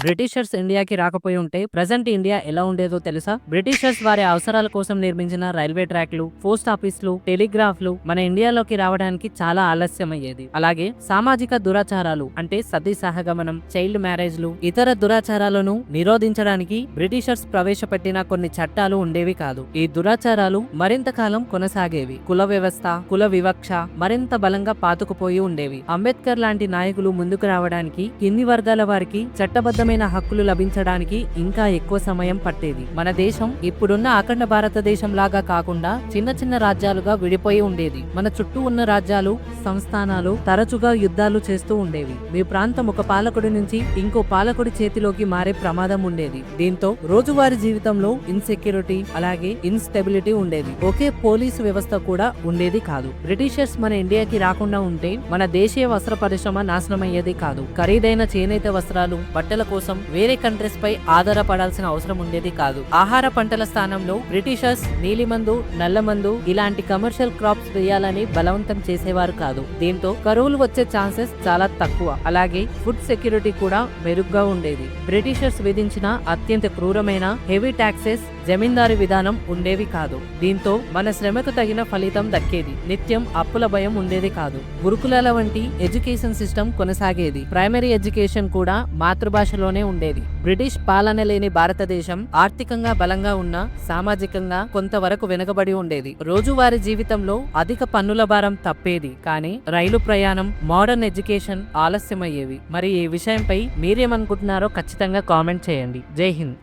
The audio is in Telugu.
బ్రిటిషర్స్ ఇండియాకి రాకపోయి ఉంటే ప్రజెంట్ ఇండియా ఎలా ఉండేదో తెలుసా? బ్రిటిషర్స్ వారి అవసరాల కోసం నిర్మించిన రైల్వే ట్రాక్లు, పోస్ట్ ఆఫీసులు, టెలిగ్రాఫ్లు మన ఇండియాలోకి రావడానికి చాలా ఆలస్యం అయ్యేది. అలాగే సామాజిక దురాచారాలు అంటే సతీ సహగమనం, చైల్డ్ మ్యారేజ్లు, ఇతర దురాచారాలను నిరోధించడానికి బ్రిటిషర్స్ ప్రవేశపెట్టిన కొన్ని చట్టాలు ఉండేవి కాదు. ఈ దురాచారాలు మరింత కాలం కొనసాగేవి. కుల వ్యవస్థ, కుల వివక్ష మరింత బలంగా పాతుకుపోయి ఉండేవి. అంబేద్కర్ లాంటి నాయకులు ముందుకు రావడానికి కింది వర్గాల వారికి చట్టబద్ధ హక్కులు లభించడానికి ఇంకా ఎక్కువ సమయం పట్టేది. మన దేశం ఇప్పుడున్న అఖండ భారతదేశం లాగా కాకుండా చిన్న చిన్న రాజ్యాలుగా విడిపోయి ఉండేది. మన చుట్టూ ఉన్న రాజ్యాలు, సంస్థానాలు తరచుగా యుద్ధాలు చేస్తూ ఉండేవి. మీ ప్రాంతం ఒక పాలకుడి నుంచి ఇంకో పాలకుడి చేతిలోకి మారే ప్రమాదం ఉండేది. దీంతో రోజువారీ జీవితంలో ఇన్సెక్యూరిటీ అలాగే ఇన్స్టెబిలిటీ ఉండేది. ఒకే పోలీసు వ్యవస్థ కూడా ఉండేది కాదు. బ్రిటిషర్స్ మన ఇండియాకి రాకుండా ఉంటే మన దేశీయ వస్త్ర పరిశ్రమ నాశనమయ్యేది కాదు. ఖరీదైన చేనేత వస్త్రాలు, బట్టల కోసం వేరే కంట్రీస్ పై ఆధారపడాల్సిన అవసరం ఉండేది కాదు. ఆహార పంటల స్థానంలో బ్రిటిషర్స్ నీలిమందు, నల్లమందు ఇలాంటి కమర్షియల్ క్రాప్స్ వేయాలని బలవంతం చేసేవారు కాదు. దీంతో కరువులు వచ్చే ఛాన్సెస్ చాలా తక్కువ. అలాగే ఫుడ్ సెక్యూరిటీ కూడా మెరుగ్గా ఉండేది. బ్రిటిషర్స్ విధించిన అత్యంత క్రూరమైన హెవీ టాక్సెస్, జమీందారీ విధానం ఉండేవి కాదు. దీంతో మన శ్రమకు తగిన ఫలితం దక్కేది. నిత్యం అప్పుల భయం ఉండేది కాదు. గురుకులాల వంటి ఎడ్యుకేషన్ సిస్టమ్ కొనసాగేది. ప్రైమరీ ఎడ్యుకేషన్ కూడా మాతృభాషలోనే ఉండేది. బ్రిటిష్ పాలన లేని భారతదేశం ఆర్థికంగా బలంగా ఉన్న సామాజికంగా కొంతవరకు వెనుకబడి ఉండేది. రోజువారీ జీవితంలో అధిక పన్నుల భారం తప్పేది. కానీ రైలు ప్రయాణం, మోడర్న్ ఎడ్యుకేషన్ ఆలస్యమయ్యేవి. మరి ఈ విషయంపై మీరేమనుకుంటున్నారో ఖచ్చితంగా కామెంట్ చేయండి. జై హింద్.